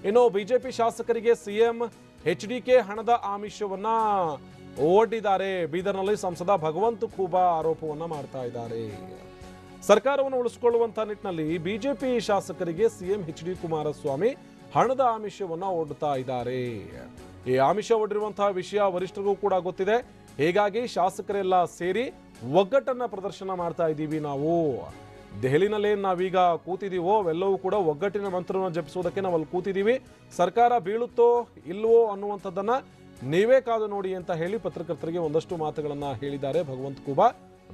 ಇನ್ನು ಬಿಜೆಪಿ ಶಾಸಕರಿಗೆ CM HDK ಹಣದ ಆಮಿಷವನ್ನ ಒಡ್ಡಿದ್ದಾರೆ. ಬೀದರ್ನಲ್ಲಿ ಸಂಸದ ಭಗವಂತ ಖೂಬಾ ಆರೋಪವನ್ನ ಮಾಡ್ತಾ ಇದ್ದಾರೆ. ಸರ್ಕಾರವನ್ನು ಉಳಿಸಿಕೊಳ್ಳುವಂತ ನಿಟ್ಟಿನಲ್ಲಿ ಬಿಜೆಪಿ ಶಾಸಕರಿಗೆ ಸಿಎಂ ಎಚ್ಡಿ ಕುಮಾರಸ್ವಾಮಿ ಹಣದ ಆಮಿಷವನ್ನ ಒಡ್ಡುತ್ತಾ ಇದ್ದಾರೆ. ಈ ಆಮಿಷ ಒಡ್ಡಿರುವಂತಹ ವಿಷಯ ವರಿಷ್ಠರಿಗೂ ಕೂಡ ಗೊತ್ತಿದೆ. ಹೀಗಾಗಿ ಶಾಸಕರೆಲ್ಲ ಸೇರಿ ಒಗ್ಗಟ್ಟನ್ನ ಪ್ರದರ್ಶನ ಮಾಡ್ತಾ ಇದ್ದೀವಿ. ನಾವು ದೆಹಲಿನಲ್ಲಿ ನಾವೀಗ ಕೂತಿದ್ದೀವೋ ಅವೆಲ್ಲವೂ ಕೂಡ ಒಗ್ಗಟ್ಟಿನ ಮಂತ್ರವನ್ನು ಜಪಿಸುವುದಕ್ಕೆ ನಾವು ಅಲ್ಲಿ ಕೂತಿದ್ದೀವಿ. ಸರ್ಕಾರ ಬೀಳುತ್ತೋ ಇಲ್ವೋ ಅನ್ನುವಂಥದ್ದನ್ನ ನೀವೇ ಕಾದು ನೋಡಿ ಅಂತ ಹೇಳಿ ಪತ್ರಕರ್ತರಿಗೆ ಒಂದಷ್ಟು ಮಾತುಗಳನ್ನ ಹೇಳಿದ್ದಾರೆ ಭಗವಂತ ಖೂಬಾ.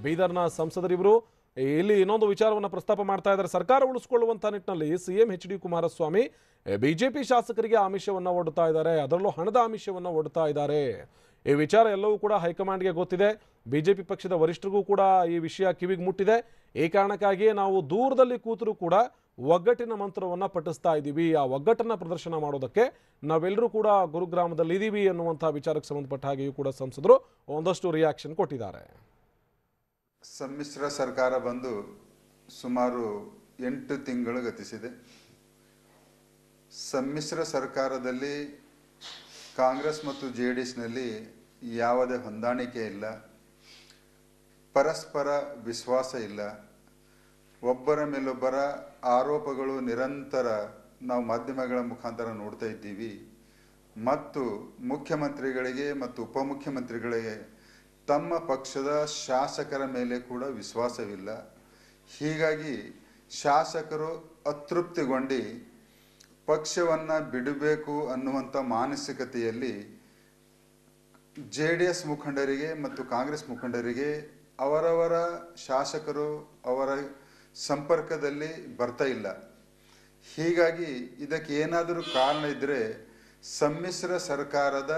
ಬೀದರ್ನ ಸಂಸದರಿವರು ಇಲ್ಲಿ ಇನ್ನೊಂದು ವಿಚಾರವನ್ನು ಪ್ರಸ್ತಾಪ ಮಾಡ್ತಾ ಇದ್ದಾರೆ. ಸರ್ಕಾರ ಉಳಿಸಿಕೊಳ್ಳುವಂತ ನಿಟ್ಟಿನಲ್ಲಿ ಸಿಎಂ ಎಚ್ಡಿ ಕುಮಾರಸ್ವಾಮಿ ಬಿಜೆಪಿ ಶಾಸಕರಿಗೆ ಆಮಿಷವನ್ನ ಒಡ್ಡುತ್ತಾ ಇದ್ದಾರೆ. ಅದರಲ್ಲೂ ಹಣದ ಆಮಿಷವನ್ನ ಒಡ್ಡುತ್ತಾ ಇದ್ದಾರೆ. ಈ ವಿಚಾರ ಎಲ್ಲವೂ ಕೂಡ ಹೈಕಮಾಂಡ್ಗೆ ಗೊತ್ತಿದೆ. ಬಿಜೆಪಿ ಪಕ್ಷದ ವರಿಷ್ಠರಿಗೂ ಕೂಡ ಈ ವಿಷಯ ಕಿವಿಗೆ ಮುಟ್ಟಿದೆ. ಈ ಕಾರಣಕ್ಕಾಗಿಯೇ ನಾವು ದೂರದಲ್ಲಿ ಕೂತರೂ ಕೂಡ ಒಗ್ಗಟ್ಟಿನ ಮಂತ್ರವನ್ನ ಪಠಿಸ್ತಾ ಇದ್ದೀವಿ. ಆ ಒಗ್ಗಟ್ಟನ್ನ ಪ್ರದರ್ಶನ ಮಾಡೋದಕ್ಕೆ ನಾವೆಲ್ಲರೂ ಕೂಡ ಗುರುಗ್ರಾಮದಲ್ಲಿ ಇದ್ದೀವಿ ಅನ್ನುವಂತಹ ವಿಚಾರಕ್ಕೆ ಸಂಬಂಧಪಟ್ಟ ಹಾಗೆಯೂ ಕೂಡ ಸಂಸದರು ಒಂದಷ್ಟು ರಿಯಾಕ್ಷನ್ ಕೊಟ್ಟಿದ್ದಾರೆ. ಸಮ್ಮಿಶ್ರ ಸರ್ಕಾರ ಬಂದು ಸುಮಾರು 8 ತಿಂಗಳು ಗತಿಸಿದೆ. ಸಮ್ಮಿಶ್ರ ಸರ್ಕಾರದಲ್ಲಿ ಕಾಂಗ್ರೆಸ್ ಮತ್ತು ಜೆಡಿಎಸ್ನಲ್ಲಿ ಯಾವುದೇ ಹೊಂದಾಣಿಕೆ ಇಲ್ಲ, ಪರಸ್ಪರ ವಿಶ್ವಾಸ ಇಲ್ಲ, ಒಬ್ಬರ ಮೇಲೊಬ್ಬರ ಆರೋಪಗಳು ನಿರಂತರ ನಾವು ಮಾಧ್ಯಮಗಳ ಮುಖಾಂತರ ನೋಡ್ತಾ ಇದ್ದೀವಿ. ಮತ್ತು ಮುಖ್ಯಮಂತ್ರಿಗಳಿಗೆ ಮತ್ತು ಉಪಮುಖ್ಯಮಂತ್ರಿಗಳಿಗೆ ತಮ್ಮ ಪಕ್ಷದ ಶಾಸಕರ ಮೇಲೆ ಕೂಡ ವಿಶ್ವಾಸವಿಲ್ಲ. ಹೀಗಾಗಿ ಶಾಸಕರು ಅತೃಪ್ತಿಗೊಂಡು ಪಕ್ಷವನ್ನು ಬಿಡಬೇಕು ಅನ್ನುವಂಥ ಮಾನಸಿಕತೆಯಲ್ಲಿ ಜೆಡಿಎಸ್ ಮುಖಂಡರಿಗೆ ಮತ್ತು ಕಾಂಗ್ರೆಸ್ ಮುಖಂಡರಿಗೆ ಅವರವರ ಶಾಸಕರು ಅವರ ಸಂಪರ್ಕದಲ್ಲಿ ಬರ್ತಾ ಇಲ್ಲ. ಹೀಗಾಗಿ ಇದಕ್ಕೆ ಏನಾದರೂ ಕಾರಣ ಇದ್ದರೆ ಸಮ್ಮಿಶ್ರ ಸರ್ಕಾರದ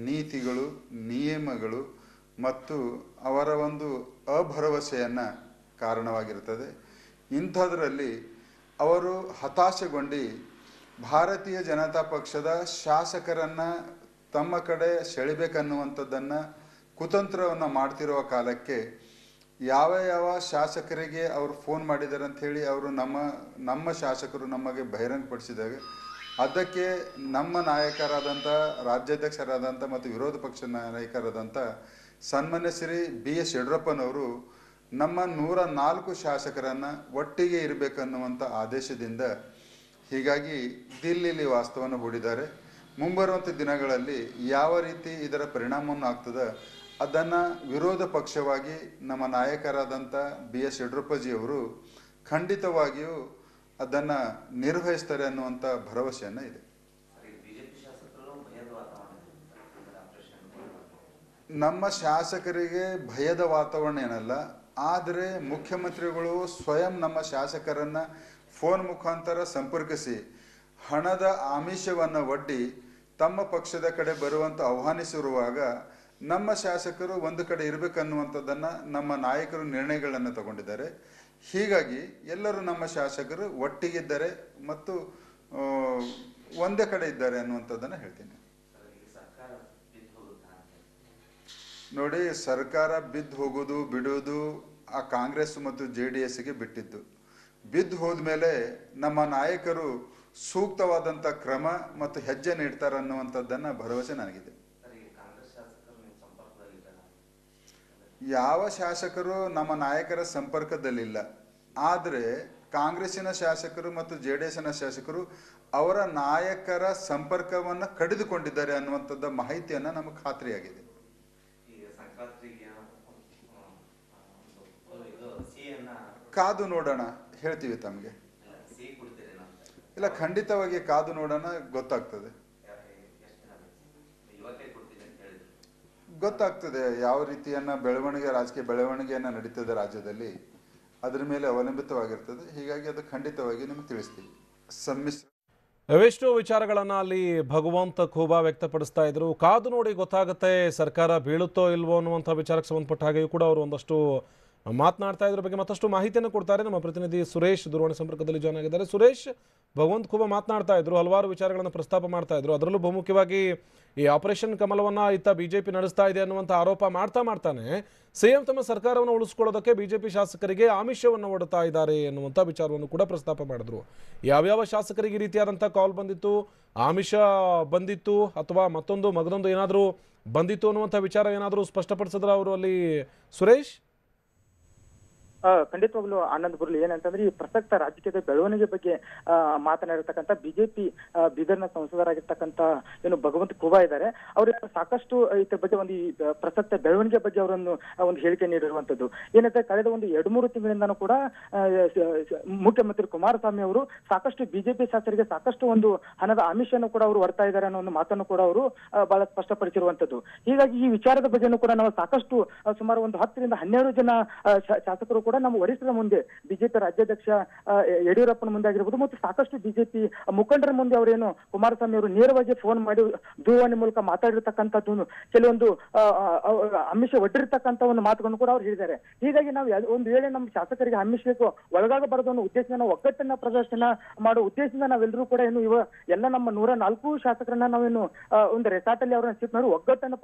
ನೀತಿಗಳು, ನಿಯಮಗಳು ಮತ್ತು ಅವರ ಒಂದು ಅಭರವಸೆಯನ್ನು ಕಾರಣವಾಗಿರುತ್ತದೆ. ಇಂಥದ್ರಲ್ಲಿ ಅವರು ಹತಾಶೆಗೊಂಡು ಭಾರತೀಯ ಜನತಾ ಪಕ್ಷದ ಶಾಸಕರನ್ನು ತಮ್ಮ ಕಡೆ ಸೆಳಿಬೇಕನ್ನುವಂಥದ್ದನ್ನು ಕುತಂತ್ರವನ್ನು ಮಾಡ್ತಿರುವ ಕಾಲಕ್ಕೆ ಯಾವ ಶಾಸಕರಿಗೆ ಅವರು ಫೋನ್ ಮಾಡಿದ್ದಾರೆ ಅಂಥೇಳಿ ಅವರು ನಮ್ಮ ಶಾಸಕರು ನಮಗೆ ಬಹಿರಂಗಪಡಿಸಿದಾಗ ಅದಕ್ಕೆ ನಮ್ಮ ನಾಯಕರಾದಂಥ ರಾಜ್ಯಾಧ್ಯಕ್ಷರಾದಂಥ ಮತ್ತು ವಿರೋಧ ಪಕ್ಷ ನಾಯಕರಾದಂಥ ಸನ್ಮಾನ್ಯ ಶ್ರೀ BS ಯಡಿಯೂರಪ್ಪನವರು ನಮ್ಮ 104 ಶಾಸಕರನ್ನು ಒಟ್ಟಿಗೆ ಇರಬೇಕನ್ನುವಂಥ ಆದೇಶದಿಂದ ಹೀಗಾಗಿ ದಿಲ್ಲಿಲಿ ವಾಸ್ತವವನ್ನು ಹೂಡಿದ್ದಾರೆ. ಮುಂಬರುವಂಥ ದಿನಗಳಲ್ಲಿ ಯಾವ ರೀತಿ ಇದರ ಪರಿಣಾಮವನ್ನು ಆಗ್ತದೆ ಅದನ್ನು ವಿರೋಧ ಪಕ್ಷವಾಗಿ ನಮ್ಮ ನಾಯಕರಾದಂಥ BS ಯಡಿಯೂರಪ್ಪಜಿಯವರು ಖಂಡಿತವಾಗಿಯೂ ಅದನ್ನು ನಿರ್ವಹಿಸ್ತಾರೆ ಅನ್ನುವಂಥ ಭರವಸೆಯನ್ನು ಇದೆ. ನಮ್ಮ ಶಾಸಕರಿಗೆ ಭಯದ ವಾತಾವರಣ ಏನಲ್ಲ, ಆದರೆ ಮುಖ್ಯಮಂತ್ರಿಗಳು ಸ್ವಯಂ ನಮ್ಮ ಶಾಸಕರನ್ನು ಫೋನ್ ಮುಖಾಂತರ ಸಂಪರ್ಕಿಸಿ ಹಣದ ಆಮಿಷವನ್ನು ಒಡ್ಡಿ ತಮ್ಮ ಪಕ್ಷದ ಕಡೆ ಬರುವಂಥ ಆಹ್ವಾನಿಸಿರುವಾಗ ನಮ್ಮ ಶಾಸಕರು ಒಂದು ಕಡೆ ಇರಬೇಕನ್ನುವಂಥದ್ದನ್ನು ನಮ್ಮ ನಾಯಕರು ನಿರ್ಣಯಗಳನ್ನು ತಗೊಂಡಿದ್ದಾರೆ. ಹೀಗಾಗಿ ಎಲ್ಲರೂ ನಮ್ಮ ಶಾಸಕರು ಒಟ್ಟಿಗಿದ್ದಾರೆ ಮತ್ತು ಒಂದೇ ಕಡೆ ಇದ್ದಾರೆ ಅನ್ನುವಂಥದ್ದನ್ನು ಹೇಳ್ತೀನಿ. ನೋಡಿ, ಸರ್ಕಾರ ಬಿದ್ದು ಹೋಗೋದು ಬಿಡುವುದು ಆ ಕಾಂಗ್ರೆಸ್ ಮತ್ತು JDSಗೆ ಬಿಟ್ಟಿದ್ದು. ಬಿದ್ದು ಹೋದ್ಮೇಲೆ ನಮ್ಮ ನಾಯಕರು ಸೂಕ್ತವಾದಂಥ ಕ್ರಮ ಮತ್ತು ಹೆಜ್ಜೆ ನೀಡ್ತಾರೆ ಅನ್ನುವಂಥದ್ದನ್ನು ಭರವಸೆ ನನಗಿದೆ. ಯಾವ ಶಾಸಕರು ನಮ್ಮ ನಾಯಕರ ಸಂಪರ್ಕದಲ್ಲಿಲ್ಲ, ಆದರೆ ಕಾಂಗ್ರೆಸ್ಸಿನ ಶಾಸಕರು ಮತ್ತು JDSನ ಶಾಸಕರು ಅವರ ನಾಯಕರ ಸಂಪರ್ಕವನ್ನು ಕಡಿದುಕೊಂಡಿದ್ದಾರೆ ಅನ್ನುವಂಥದ್ದು ಮಾಹಿತಿಯನ್ನು ನಮಗೆ ಖಾತ್ರಿಯಾಗಿದೆ. ಕಾದು ನೋಡೋಣ, ಹೇಳ್ತೀವಿ ತಮಗೆ. ಇಲ್ಲ, ಖಂಡಿತವಾಗಿ ಕಾದು ನೋಡೋಣ, ಗೊತ್ತಾಗ್ತದೆ ಯಾವ ರೀತಿಯನ್ನ ಬೆಳವಣಿಗೆ, ರಾಜಕೀಯ ಬೆಳವಣಿಗೆಯನ್ನು ನಡೀತದೆ ರಾಜ್ಯದಲ್ಲಿ, ಅದರ ಮೇಲೆ ಅವಲಂಬಿತವಾಗಿರ್ತದೆ. ಹೀಗಾಗಿ ಅದು ಖಂಡಿತವಾಗಿ ನಿಮಗೆ ತಿಳಿಸ್ತೀವಿ. ಸಮ್ಮಿಶ್ರ ಎಷ್ಟೋ ವಿಚಾರಗಳನ್ನ ಅಲ್ಲಿ ಭಗವಂತ ಖೂಬಾ ವ್ಯಕ್ತಪಡಿಸ್ತಾ ಇದ್ರು. ಕಾದು ನೋಡಿ ಗೊತ್ತಾಗುತ್ತೆ ಸರ್ಕಾರ ಬೀಳುತ್ತೋ ಇಲ್ವೋ ಅನ್ನುವಂಥ ವಿಚಾರಕ್ಕೆ ಸಂಬಂಧಪಟ್ಟ ಹಾಗೆಯೂ ಕೂಡ ಅವರು ಒಂದಷ್ಟು ಮಾತನಾಡ್ತಾ ಇದ್ರ ಬಗ್ಗೆ ಮತ್ತಷ್ಟು ಮಾಹಿತಿಯನ್ನು ಕೊಡ್ತಾರೆ ನಮ್ಮ ಪ್ರತಿನಿಧಿ ಸುರೇಶ್ ದೂರವಾಣಿ ಸಂಪರ್ಕದಲ್ಲಿ ಜಾಯ್ನ್ ಆಗಿದ್ದಾರೆ. ಸುರೇಶ್, ಭಗವಂತ್ ಖೂಬಾ ಮಾತನಾಡ್ತಾ ಇದ್ರು, ಹಲವಾರು ವಿಚಾರಗಳನ್ನು ಪ್ರಸ್ತಾಪ ಮಾಡ್ತಾ ಇದ್ರು. ಅದರಲ್ಲೂ ಬಹುಮುಖ್ಯವಾಗಿ ಈ ಆಪರೇಷನ್ ಕಮಲವನ್ನ ಇತ್ತ ಬಿಜೆಪಿ ನಡೆಸ್ತಾ ಇದೆ ಅನ್ನುವಂಥ ಆರೋಪ ಮಾಡ್ತಾನೆ ಸಿಎಂ ತಮ್ಮ ಸರ್ಕಾರವನ್ನು ಉಳಿಸ್ಕೊಳ್ಳೋದಕ್ಕೆ ಬಿಜೆಪಿ ಶಾಸಕರಿಗೆ ಆಮಿಷವನ್ನು ಒಡ್ತಾ ಇದ್ದಾರೆ ಎನ್ನುವಂಥ ವಿಚಾರವನ್ನು ಕೂಡ ಪ್ರಸ್ತಾಪ ಮಾಡಿದ್ರು. ಯಾವ್ಯಾವ ಶಾಸಕರಿಗೆ ಈ ರೀತಿಯಾದಂಥ ಕಾಲ್ ಬಂದಿತ್ತು, ಆಮಿಷ ಬಂದಿತ್ತು ಅಥವಾ ಮಗದೊಂದು ಏನಾದರೂ ಬಂದಿತ್ತು ಅನ್ನುವಂಥ ವಿಚಾರ ಏನಾದರೂ ಸ್ಪಷ್ಟಪಡಿಸಿದ್ರ ಅವರು ಅಲ್ಲಿ ಸುರೇಶ್? ಖಂಡಿತವಾಗ್ಲೂ ಆನಂದ್ ಬುರ್ಲಿ, ಏನಂತಂದ್ರೆ ಈ ಪ್ರಸಕ್ತ ರಾಜಕೀಯದ ಬೆಳವಣಿಗೆ ಬಗ್ಗೆ ಮಾತನಾಡಿರ್ತಕ್ಕಂಥ ಬಿಜೆಪಿ ಬೀದರ್ನ ಸಂಸದರಾಗಿರ್ತಕ್ಕಂಥ ಏನು ಭಗವಂತ್ ಖೂಬಾ ಇದ್ದಾರೆ, ಅವರು ಸಾಕಷ್ಟು ಇದ್ರ ಬಗ್ಗೆ ಒಂದು ಪ್ರಸಕ್ತ ಬೆಳವಣಿಗೆ ಬಗ್ಗೆ ಅವರನ್ನು ಒಂದು ಹೇಳಿಕೆ ನೀಡಿರುವಂತದ್ದು ಏನಂದ್ರೆ, ಕಳೆದ ಒಂದು 2-3 ತಿಂಗಳಿಂದನೂ ಕೂಡ ಮುಖ್ಯಮಂತ್ರಿ ಕುಮಾರಸ್ವಾಮಿ ಅವರು ಸಾಕಷ್ಟು ಬಿಜೆಪಿ ಶಾಸಕರಿಗೆ ಸಾಕಷ್ಟು ಒಂದು ಹಣದ ಆಮಿಷವನ್ನು ಕೂಡ ಅವರು ಹೊರ್ತಾ ಇದ್ದಾರೆ ಅನ್ನೋ ಒಂದು ಮಾತನ್ನು ಕೂಡ ಅವರು ಬಹಳ ಸ್ಪಷ್ಟಪಡಿಸಿರುವಂತದ್ದು. ಹೀಗಾಗಿ ಈ ವಿಚಾರದ ಬಗ್ಗೆನೂ ಕೂಡ ನಾವು ಸಾಕಷ್ಟು ಸುಮಾರು ಒಂದು 10-12 ಜನ ಶಾಸಕರು ಕೂಡ ನಮ್ಮ ವರಿಷ್ಠರ ಮುಂದೆ, ಬಿಜೆಪಿ ರಾಜ್ಯಾಧ್ಯಕ್ಷ ಯಡಿಯೂರಪ್ಪನ ಮುಂದೆ ಆಗಿರ್ಬೋದು ಮತ್ತು ಸಾಕಷ್ಟು ಬಿಜೆಪಿ ಮುಖಂಡರ ಮುಂದೆ ಅವರೇನು ಕುಮಾರಸ್ವಾಮಿ ಅವರು ನೇರವಾಗಿ ಫೋನ್ ಮಾಡಿ ದೂರವಾಣಿ ಮೂಲಕ ಮಾತಾಡಿರ್ತಕ್ಕಂಥದ್ದು, ಕೆಲವೊಂದು ಆಮಿಷ ಒಡ್ಡಿರ್ತಕ್ಕಂಥ ಒಂದು ಮಾತುಗಳನ್ನು ಕೂಡ ಅವ್ರು ಹೇಳಿದ್ದಾರೆ. ಹೀಗಾಗಿ ನಾವು ಒಂದು ವೇಳೆ ನಮ್ಮ ಶಾಸಕರಿಗೆ ಆಮಿಷಕ್ಕೆ ಒಳಗಾಗಬಾರದು ಅನ್ನೋ ಉದ್ದೇಶದಿಂದ ನಾವು ಒಗ್ಗಟ್ಟನ್ನ ಪ್ರದರ್ಶನ ಮಾಡೋ ಉದ್ದೇಶದಿಂದ ನಾವೆಲ್ಲರೂ ಕೂಡ ಏನು ಎಲ್ಲ ನಮ್ಮ 104 ಶಾಸಕರನ್ನ ನಾವೇನು ಒಂದು ರೆಸಾರ್ಟ್ ಅಲ್ಲಿ ಅವರನ್ನ ಶಿಫ್ಟ್ ಮಾಡಿ ಒಗ್ಗಟ್ಟನ್ನ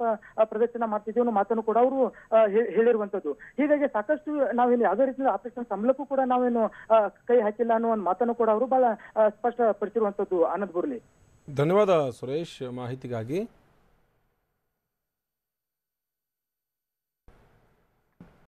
ಪ್ರದರ್ಶನ ಮಾಡ್ತಿದ್ದೀವಿ ಅನ್ನೋ ಮಾತನ್ನು ಕೂಡ ಅವರು ಹೇಳಿರುವಂತದ್ದು. ಹೀಗಾಗಿ ಸಾಕಷ್ಟು ನಾವೇನು ಯಾವುದೇ ರೀತಿಯ ಆಪರೇಷನ್ ಕಮಲಕ್ಕೂ ಕೂಡ ನಾವೇನು ಕೈ ಹಾಕಿಲ್ಲ ಅನ್ನೋ ಒಂದು ಮಾತನ್ನು ಕೂಡ ಅವರು ಬಹಳ ಸ್ಪಷ್ಟಪಡಿಸಿರುವಂತದ್ದು. ಆನಂದ್ ಬುರ್ಲಿ, ಧನ್ಯವಾದ ಸುರೇಶ್ ಮಾಹಿತಿಗಾಗಿ.